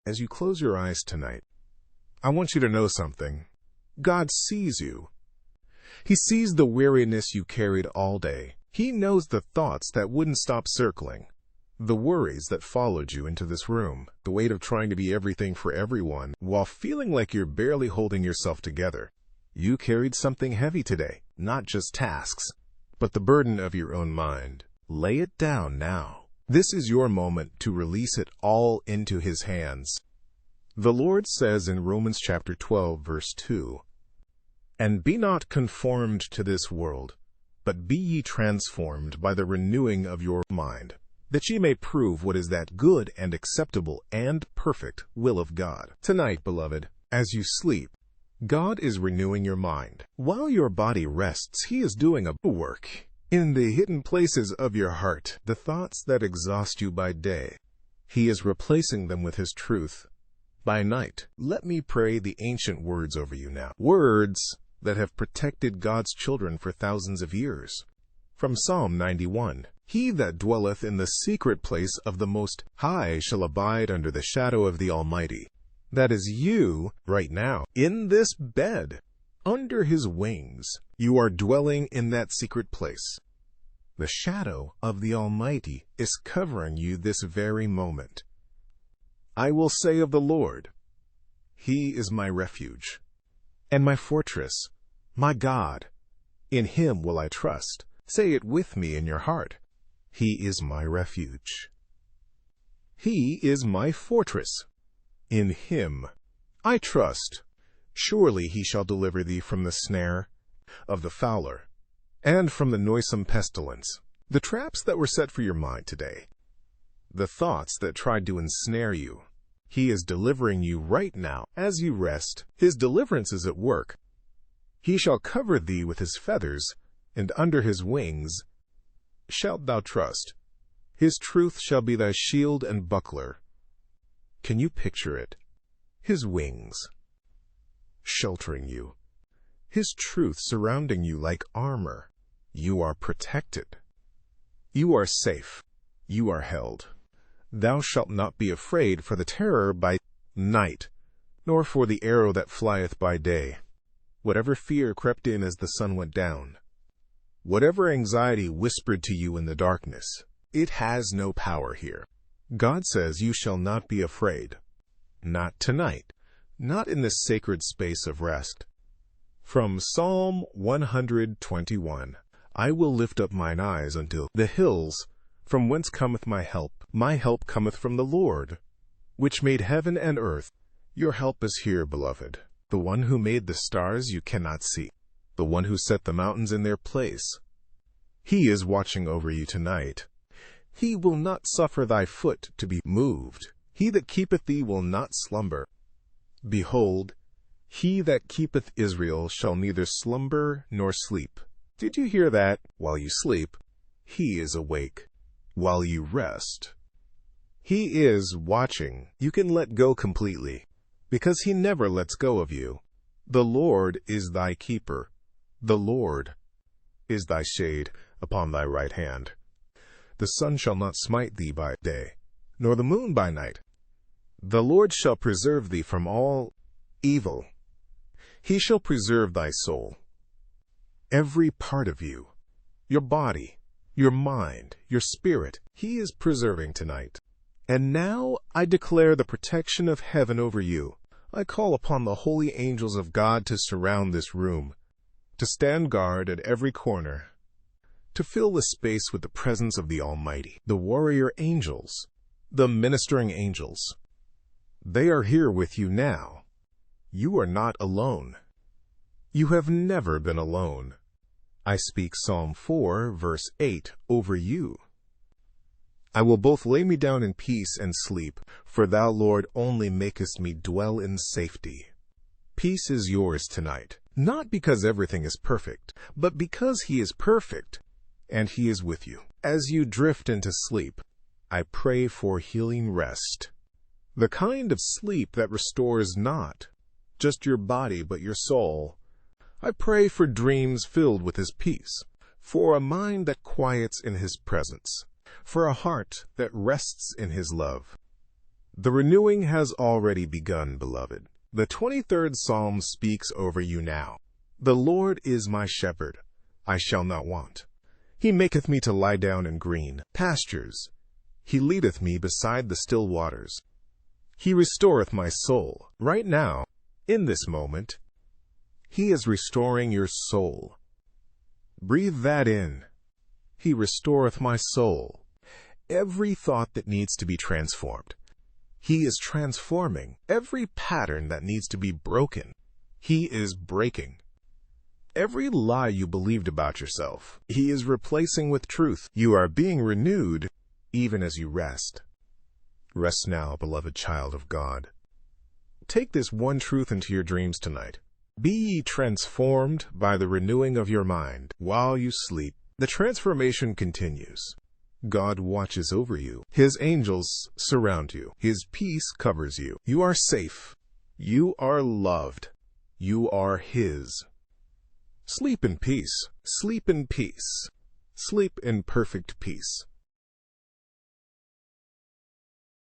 As you close your eyes tonight, I want you to know something. God sees you. He sees the weariness you carried all day. He knows the thoughts that wouldn't stop circling, the worries that followed you into this room, the weight of trying to be everything for everyone while feeling like you're barely holding yourself together. You carried something heavy today, not just tasks, but the burden of your own mind. Lay it down now. This is your moment to release it all into His hands. The Lord says in Romans chapter 12, verse 2, "And be not conformed to this world, but be ye transformed by the renewing of your mind, that ye may prove what is that good and acceptable and perfect will of God." Tonight, beloved, as you sleep, God is renewing your mind. While your body rests, He is doing a work in the hidden places of your heart, the thoughts that exhaust you by day. He is replacing them with His truth by night. Let me pray the ancient words over you now. Words that have protected God's children for thousands of years. From Psalm 91, "He that dwelleth in the secret place of the Most High shall abide under the shadow of the Almighty." That is you right now, in this bed, under His wings. You are dwelling in that secret place. The shadow of the Almighty is covering you this very moment. I will say of the Lord, He is my refuge and my fortress, my God. In Him will I trust. Say it with me in your heart. He is my refuge. He is my fortress. In Him I trust. Surely He shall deliver thee from the snare of the fowler and from the noisome pestilence. The traps that were set for your mind today, the thoughts that tried to ensnare you, He is delivering you right now as you rest. His deliverance is at work. He shall cover thee with His feathers, and under His wings shalt thou trust. His truth shall be thy shield and buckler. Can you picture it? His wings sheltering you. His truth surrounding you like armor. You are protected. You are safe. You are held. Thou shalt not be afraid for the terror by night, nor for the arrow that flieth by day. Whatever fear crept in as the sun went down, whatever anxiety whispered to you in the darkness, it has no power here. God says you shall not be afraid. Not tonight. Not in this sacred space of rest. From Psalm 121, "I will lift up mine eyes unto the hills, from whence cometh my help. My help cometh from the Lord, which made heaven and earth." Your help is here, beloved. The one who made the stars you cannot see. The one who set the mountains in their place. He is watching over you tonight. He will not suffer thy foot to be moved. He that keepeth thee will not slumber. Behold, He that keepeth Israel shall neither slumber nor sleep. Did you hear that? While you sleep, He is awake. While you rest, He is watching. You can let go completely, because He never lets go of you. The Lord is thy keeper. The Lord is thy shade upon thy right hand. The sun shall not smite thee by day, nor the moon by night. The Lord shall preserve thee from all evil. He shall preserve thy soul. Every part of you, your body, your mind, your spirit, He is preserving tonight. And now I declare the protection of heaven over you. I call upon the holy angels of God to surround this room, to stand guard at every corner, to fill the space with the presence of the Almighty. The warrior angels, the ministering angels, they are here with you now. You are not alone. You have never been alone. I speak Psalm 4, verse 8 over you. I will both lay me down in peace and sleep, for thou, Lord, only makest me dwell in safety. Peace is yours tonight, not because everything is perfect, but because He is perfect, and He is with you. As you drift into sleep, I pray for healing rest, the kind of sleep that restores not just your body but your soul. I pray for dreams filled with His peace, for a mind that quiets in His presence, for a heart that rests in His love. The renewing has already begun, beloved. The 23rd Psalm speaks over you now. The Lord is my shepherd, I shall not want. He maketh me to lie down in green pastures. He leadeth me beside the still waters. He restoreth my soul. Right now, in this moment, He is restoring your soul. Breathe that in. He restoreth my soul. Every thought that needs to be transformed, He is transforming. Every pattern that needs to be broken, He is breaking. Every lie you believed about yourself, He is replacing with truth. You are being renewed even as you rest. Rest now, beloved child of God. Take this one truth into your dreams tonight. Be ye transformed by the renewing of your mind. While you sleep, the transformation continues. God watches over you. His angels surround you. His peace covers you. You are safe. You are loved. You are His. Sleep in peace. Sleep in peace. Sleep in perfect peace.